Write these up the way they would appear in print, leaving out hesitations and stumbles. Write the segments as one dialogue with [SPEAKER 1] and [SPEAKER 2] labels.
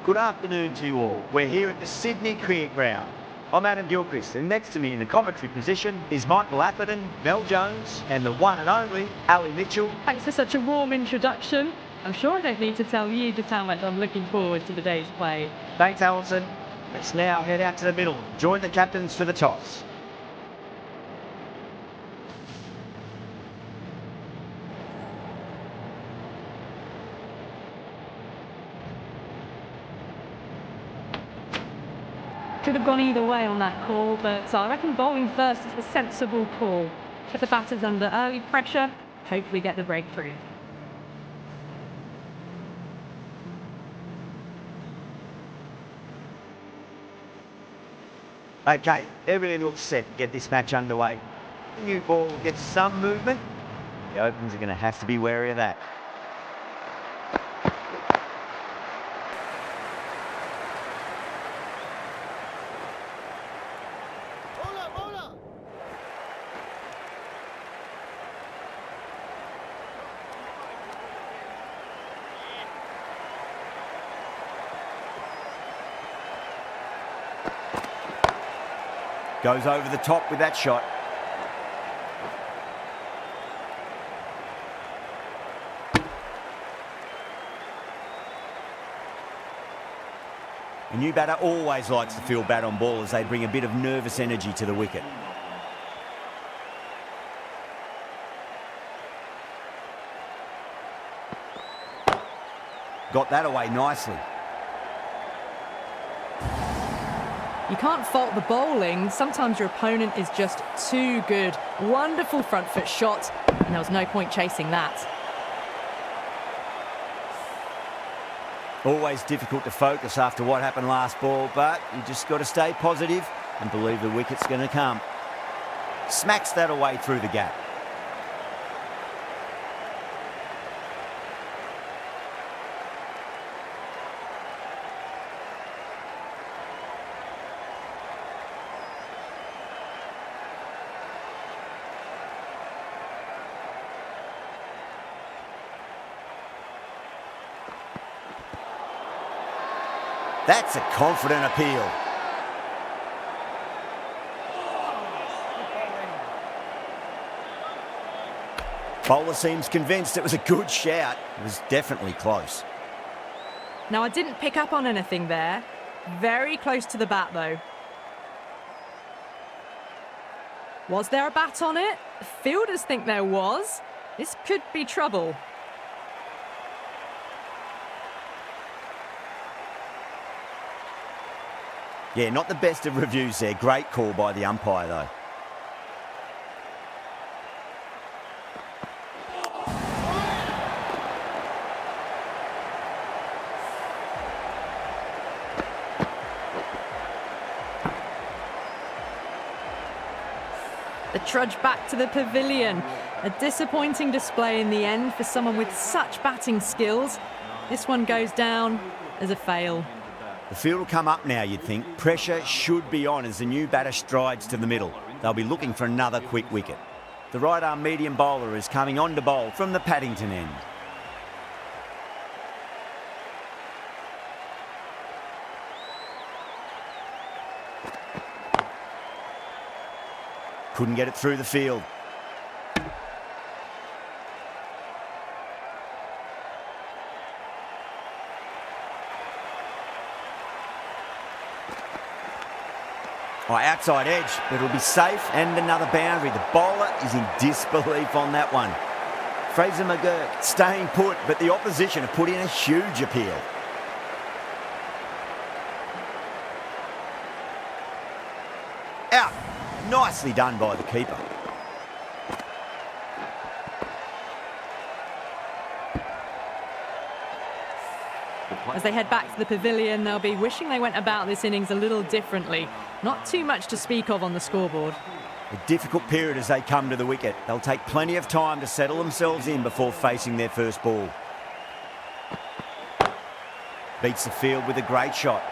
[SPEAKER 1] Good afternoon to you all. We're here at the Sydney Cricket Ground. I'm Adam Gilchrist, and next to me in the commentary position is Michael Atherton, Mel Jones, and the one and only Ali Mitchell.
[SPEAKER 2] Thanks for such a warm introduction. I'm sure I don't need to tell you just how much I'm looking forward to the day's play.
[SPEAKER 1] Thanks, Alison. Let's now head out to the middle. Join the captains for the toss.
[SPEAKER 2] Could have gone either way on that call, but I reckon bowling first is a sensible call. Put the batters under early pressure, hopefully get the breakthrough.
[SPEAKER 1] Okay, everything looks set to get this match underway. The new ball gets some movement. The openers are going to have to be wary of that.
[SPEAKER 3] Goes over the top with that shot. A new batter always likes to feel bat on ball as they bring a bit of nervous energy to the wicket. Got that away nicely.
[SPEAKER 4] You can't fault the bowling. Sometimes your opponent is just too good. Wonderful front foot shot, and there was no point chasing that.
[SPEAKER 3] Always difficult to focus after what happened last ball, but you just got to stay positive and believe the wicket's going to come. Smacks that away through the gap. That's a confident appeal. Bowler seems convinced it was a good shout. It was definitely close.
[SPEAKER 4] Now, I didn't pick up on anything there. Very close to the bat, though. Was there a bat on it? Fielders think there was. This could be trouble.
[SPEAKER 3] Yeah, not the best of reviews there. Great call by the umpire, though.
[SPEAKER 4] The trudge back to the pavilion. A disappointing display in the end for someone with such batting skills. This one goes down as a fail.
[SPEAKER 3] The field will come up now, you'd think. Pressure should be on as the new batter strides to the middle. They'll be looking for another quick wicket. The right-arm medium bowler is coming on to bowl from the Paddington end. Couldn't get it through the field. Outside edge, but it'll be safe and another boundary. The bowler is in disbelief on that one. Fraser McGurk staying put, but the opposition have put in a huge appeal. Out. Nicely done by the keeper.
[SPEAKER 4] As they head back to the pavilion, they'll be wishing they went about this innings a little differently. Not too much to speak of on the scoreboard.
[SPEAKER 3] A difficult period as they come to the wicket. They'll take plenty of time to settle themselves in before facing their first ball. Beats the field with a great shot.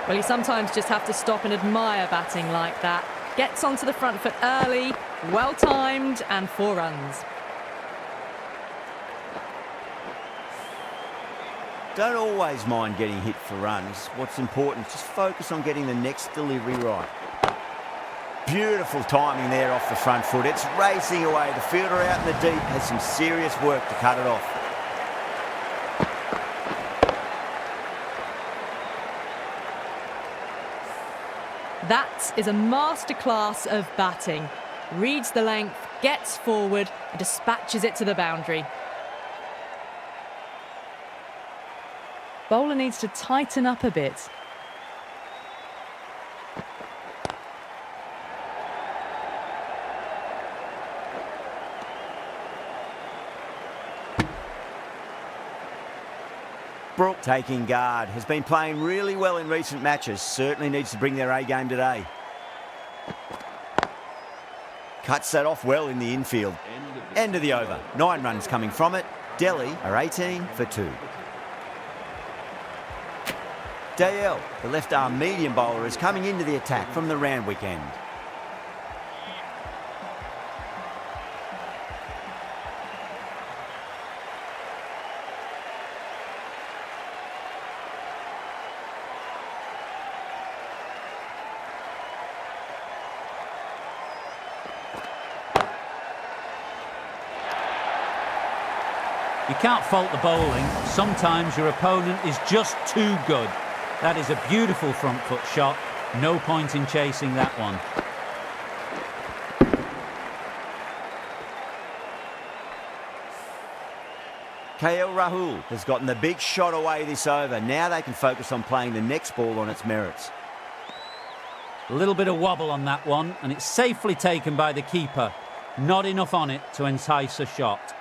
[SPEAKER 4] Well, you sometimes just have to stop and admire batting like that. Gets onto the front foot early, well timed, and 4 runs.
[SPEAKER 3] Don't always mind getting hit for runs. What's important is just focus on getting the next delivery right. Beautiful timing there off the front foot. It's racing away. The fielder out in the deep has some serious work to cut it off.
[SPEAKER 4] That is a masterclass of batting. Reads the length, gets forward, and dispatches it to the boundary. Bowler needs to tighten up a bit.
[SPEAKER 3] Brook taking guard, has been playing really well in recent matches, certainly needs to bring their A game today. Cuts that off well in the infield. End of the over, 9 runs coming from it. Delhi are 18 for 2. Dale, the left arm medium bowler, is coming into the attack from the Randwick end.
[SPEAKER 5] You can't fault the bowling. Sometimes your opponent is just too good. That is a beautiful front foot shot. No point in chasing that one.
[SPEAKER 3] KL Rahul has gotten the big shot away this over. Now they can focus on playing the next ball on its merits.
[SPEAKER 5] A little bit of wobble on that one, and it's safely taken by the keeper. Not enough on it to entice a shot.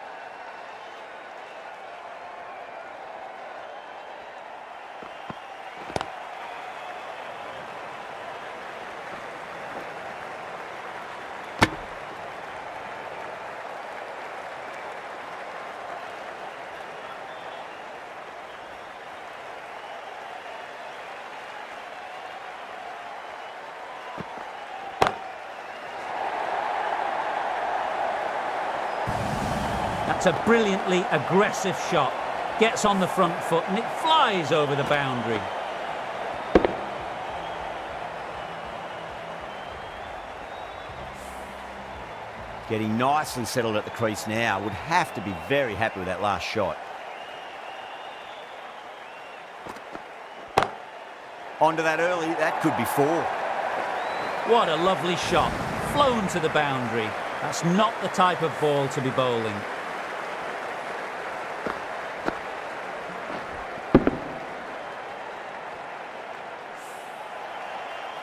[SPEAKER 5] That's a brilliantly aggressive shot. Gets on the front foot and it flies over the boundary.
[SPEAKER 3] Getting nicely settled at the crease now. Would have to be very happy with that last shot. Onto that early, that could be 4.
[SPEAKER 5] What a lovely shot. Flown to the boundary. That's not the type of ball to be bowling.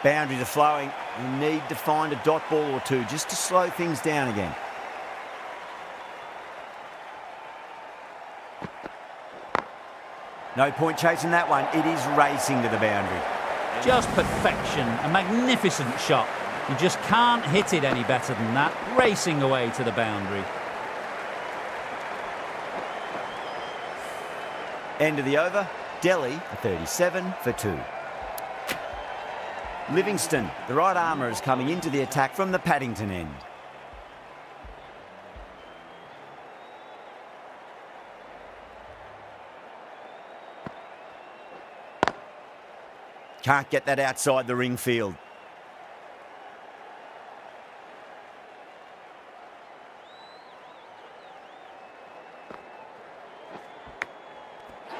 [SPEAKER 3] Boundaries are flowing. You need to find a dot ball or two just to slow things down again. No point chasing that one. It is racing to the boundary.
[SPEAKER 5] Just perfection. A magnificent shot. You just can't hit it any better than that. Racing away to the boundary.
[SPEAKER 3] End of the over. Delhi are 37 for 2. Livingston, the right armour, is coming into the attack from the Paddington end. Can't get that outside the ring field.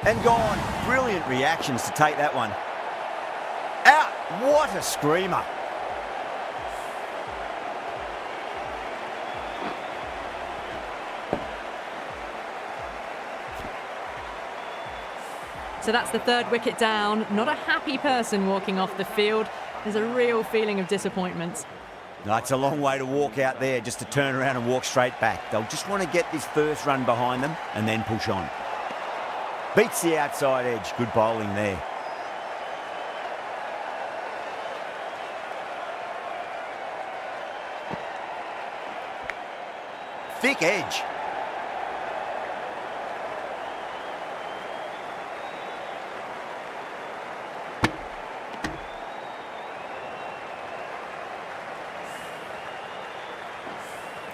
[SPEAKER 3] And gone. Brilliant reactions to take that one. Out. What a screamer.
[SPEAKER 4] So that's the 3rd wicket down. Not a happy person walking off the field. There's a real feeling of disappointment.
[SPEAKER 3] No, it's a long way to walk out there just to turn around and walk straight back. They'll just want to get this first run behind them and then push on. Beats the outside edge. Good bowling there. Thick edge.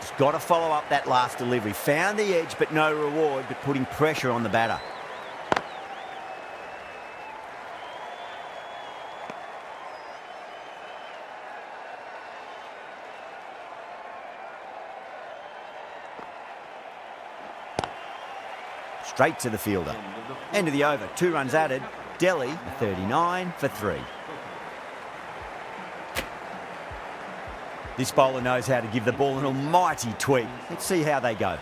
[SPEAKER 3] Just got to follow up that last delivery. Found the edge, but no reward, but putting pressure on the batter. straight to the fielder. End of the over, 2 runs added. Delhi, 39 for 3. This bowler knows how to give the ball an almighty tweak. Let's see how they go.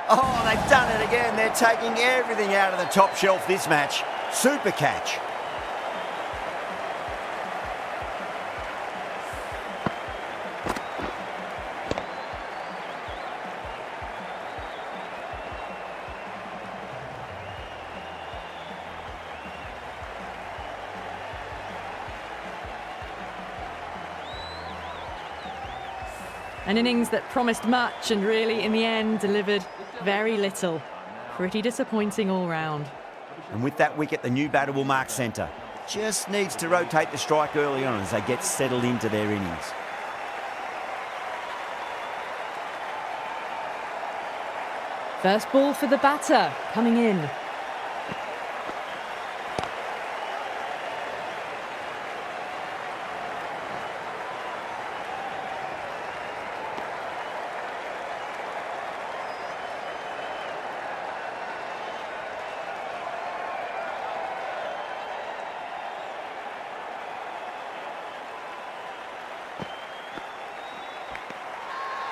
[SPEAKER 3] Oh, they've done it again. They're taking everything out of the top shelf this match. Super catch.
[SPEAKER 4] An innings that promised much and really, in the end, delivered very little. Pretty disappointing all round.
[SPEAKER 3] And with that wicket, the new batter will mark centre. Just needs to rotate the strike early on as they get settled into their innings.
[SPEAKER 4] First ball for the batter, coming in.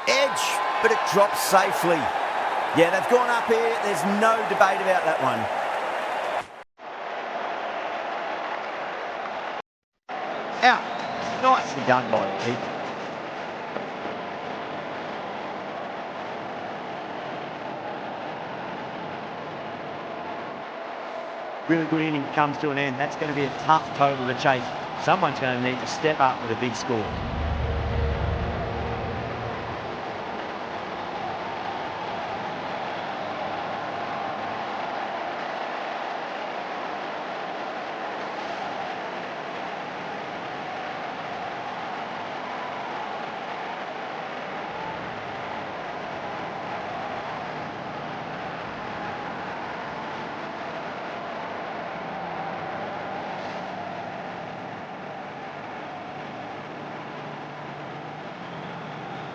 [SPEAKER 3] Edge, but it drops safely. Yeah, they've gone up here. There's no debate about that one.
[SPEAKER 1] Out. Nicely done by the keeper. Really good inning comes to an end. That's going to be a tough total to chase. Someone's going to need to step up with a big score.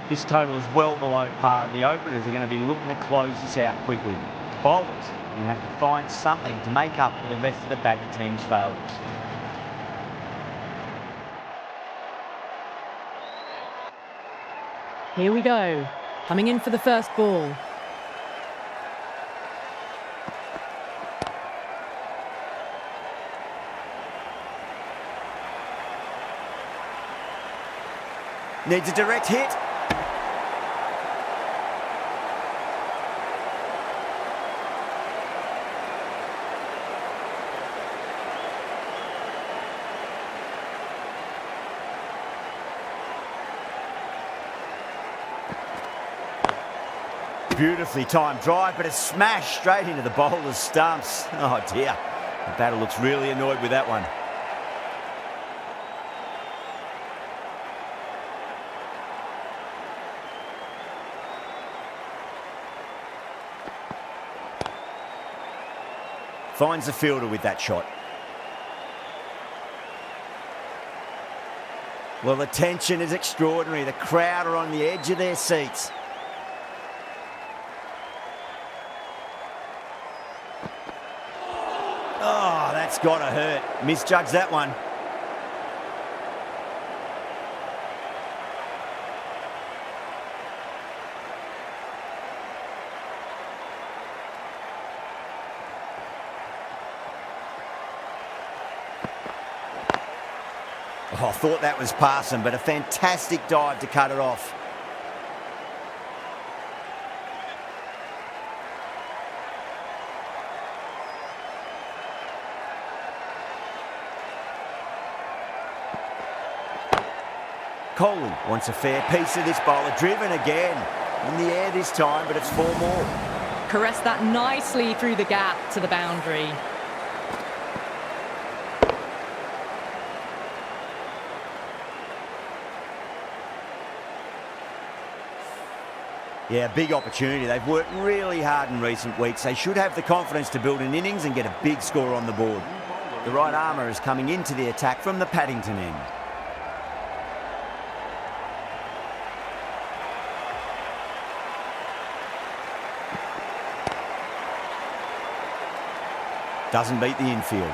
[SPEAKER 1] This total is well below par. The openers are going to be looking to close this out quickly. Bowlers are going to have to find something to make up for the rest of the batting team's failures.
[SPEAKER 4] Here we go. Coming in for the first ball.
[SPEAKER 3] Needs a direct hit. Beautifully timed drive, but a smash straight into the bowler's stumps. Oh dear, the batter looks really annoyed with that one. Finds the fielder with that shot. Well, the tension is extraordinary. The crowd are on the edge of their seats. Oh, that's got to hurt. Misjudged that one. Oh, I thought that was passing, but a fantastic dive to cut it off. Kohli wants a fair piece of this bowler, driven again. In the air this time, but it's 4 more.
[SPEAKER 4] Caressed that nicely through the gap to the boundary.
[SPEAKER 3] Yeah, big opportunity. They've worked really hard in recent weeks. They should have the confidence to build an innings and get a big score on the board. The right armour is coming into the attack from the Paddington end. Doesn't beat the infield.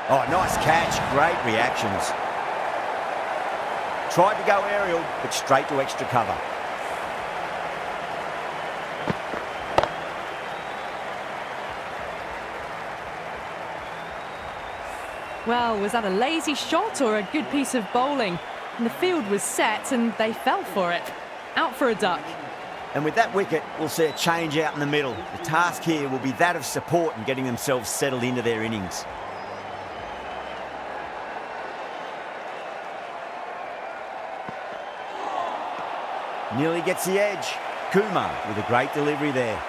[SPEAKER 3] Oh, nice catch. Great reactions. Tried to go aerial, but straight to extra cover.
[SPEAKER 4] Well, was that a lazy shot or a good piece of bowling? And the field was set and they fell for it. Out for a duck.
[SPEAKER 3] And with that wicket, we'll see a change out in the middle. The task here will be that of support and getting themselves settled into their innings. Nearly gets the edge. Kumar with a great delivery there.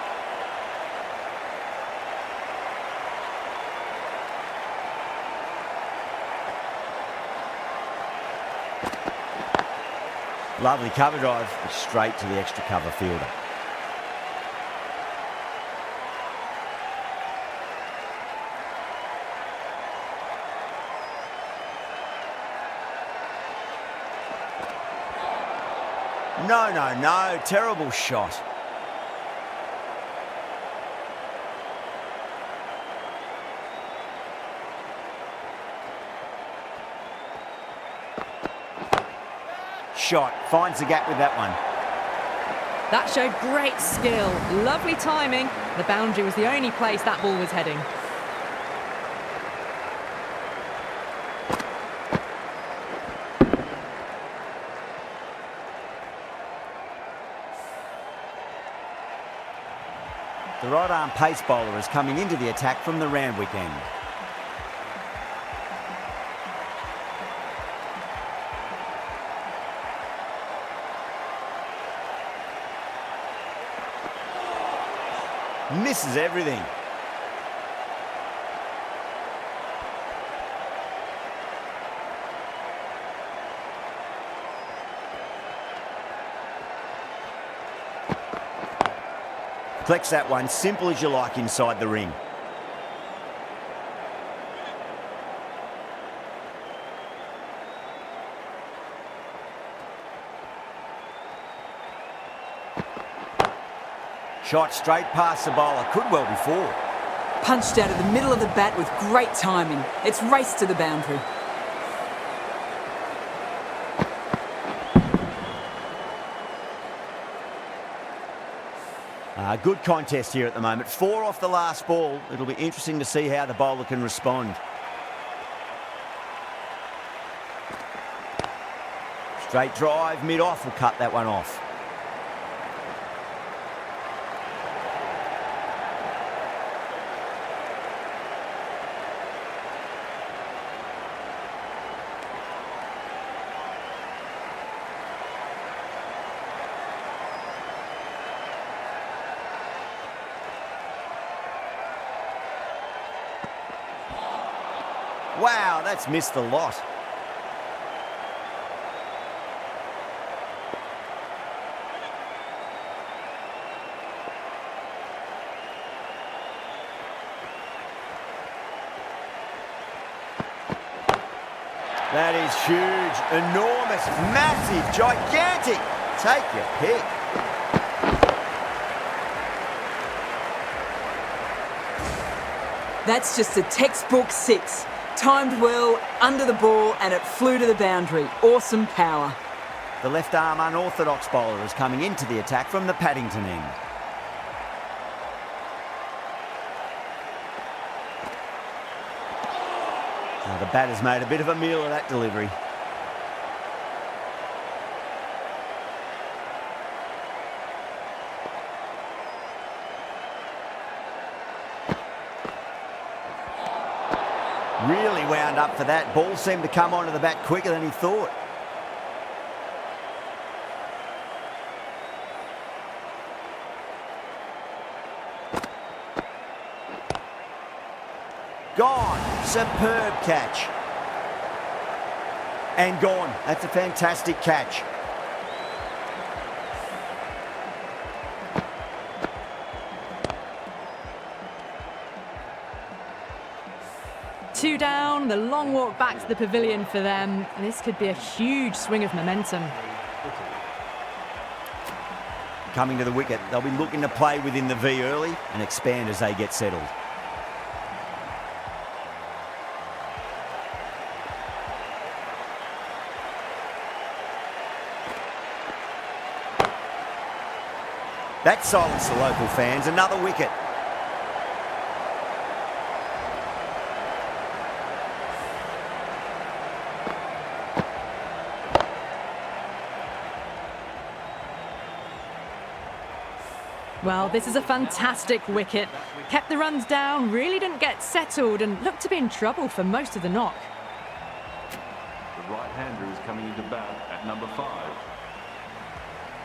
[SPEAKER 3] Lovely cover drive, but straight to the extra cover fielder. No, no, no. Terrible shot. Shot. Finds the gap with that one.
[SPEAKER 4] That showed great skill. Lovely timing. The boundary was the only place that ball was heading.
[SPEAKER 3] The right-arm pace bowler is coming into the attack from the Randwick end. Misses everything. Flex that one, simple as you like inside the ring. Shot straight past the bowler, could well be four.
[SPEAKER 6] Punched out of the middle of the bat with great timing. It's raced to the boundary.
[SPEAKER 3] Good contest here at the moment. 4 off the last ball. It'll be interesting to see how the bowler can respond. Straight drive, mid-off will cut that one off. Wow, that's missed the lot. That is huge, enormous, massive, gigantic. Take your pick.
[SPEAKER 6] That's just a textbook 6. Timed well, under the ball, and it flew to the boundary. Awesome power.
[SPEAKER 3] The left-arm unorthodox bowler is coming into the attack from the Paddington end. Now the batter's made a bit of a meal of that delivery. Really wound up for that. Ball seemed to come onto the bat quicker than he thought. Gone. Superb catch. And gone. That's a fantastic catch.
[SPEAKER 4] Two down, the long walk back to the pavilion for them. This could be a huge swing of momentum.
[SPEAKER 3] Coming to the wicket, they'll be looking to play within the V early and expand as they get settled. That silenced the local fans. Another wicket.
[SPEAKER 4] Well, this is a fantastic wicket. Kept the runs down, really didn't get settled and looked to be in trouble for most of the knock.
[SPEAKER 7] The right-hander is coming into bat at number 5.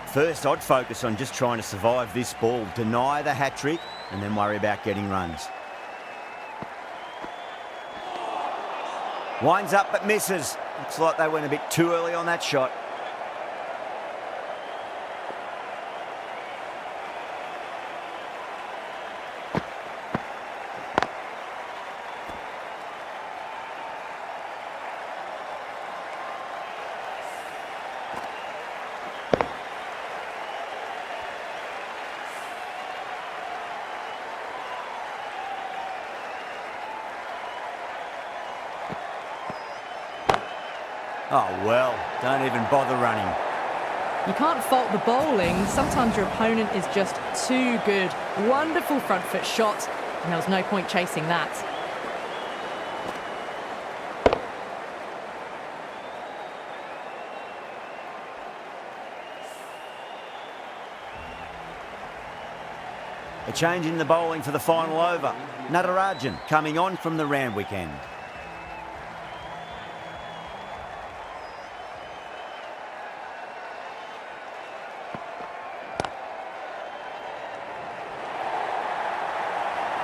[SPEAKER 3] First, I'd focus on just trying to survive this ball, deny the hat-trick, and then worry about getting runs. Winds up but misses. Looks like they went a bit too early on that shot. Oh, well, don't even bother running.
[SPEAKER 4] You can't fault the bowling. Sometimes your opponent is just too good. Wonderful front foot shot, and there was no point chasing that.
[SPEAKER 3] A change in the bowling for the final over. Natarajan coming on from the Randwick end.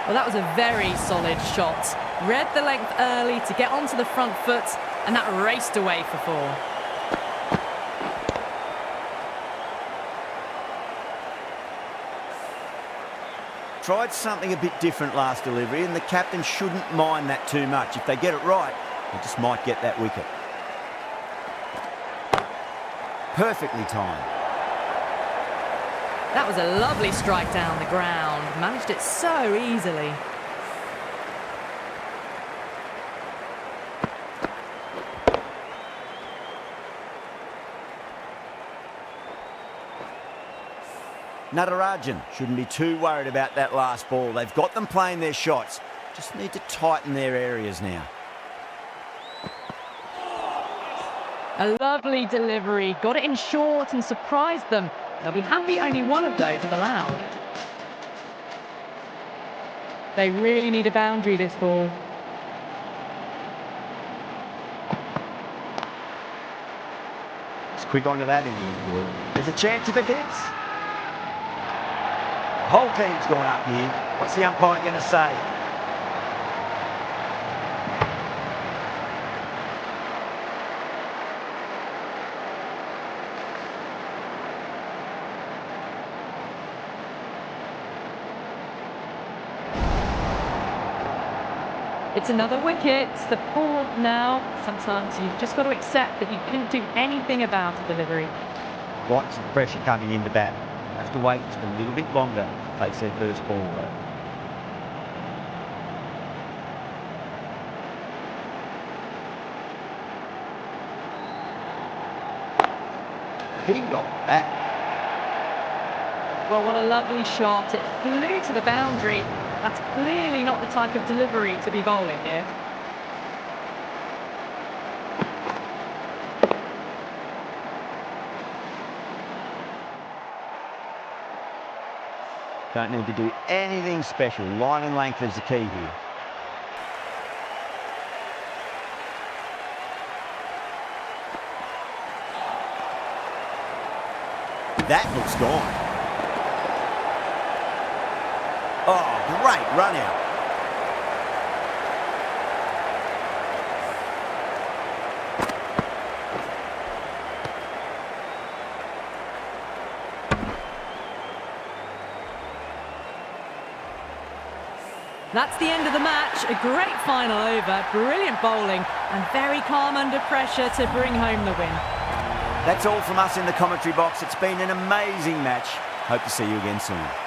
[SPEAKER 4] Well, that was a very solid shot. Read the length early to get onto the front foot, and that raced away for 4.
[SPEAKER 3] Tried something a bit different last delivery, and the captain shouldn't mind that too much. If they get it right, they just might get that wicket. Perfectly timed.
[SPEAKER 4] That was a lovely strike down the ground. Managed it so easily.
[SPEAKER 3] Natarajan shouldn't be too worried about that last ball. They've got them playing their shots. Just need to tighten their areas now.
[SPEAKER 4] A lovely delivery. Got it in short and surprised them. They'll be happy only one of those is allowed. They really need a boundary, this ball.
[SPEAKER 1] It's quick onto that in. There's a chance if it hits. The whole team's gone up here. What's the umpire going to say?
[SPEAKER 2] It's another wicket. It's the 4th now. Sometimes you've just got to accept that you couldn't do anything about the delivery.
[SPEAKER 1] Lots of pressure coming into bat. Have to wait just a little bit longer. Takes their first ball though. He got that.
[SPEAKER 2] Well, what a lovely shot. It flew to the boundary. That's clearly not the type of delivery to be bowling here.
[SPEAKER 1] Don't need to do anything special. Line and length is the key here.
[SPEAKER 3] That looks gone. Oh, great run out.
[SPEAKER 4] That's the end of the match. A great final over, brilliant bowling, and very calm under pressure to bring home the win.
[SPEAKER 3] That's all from us in the commentary box. It's been an amazing match. Hope to see you again soon.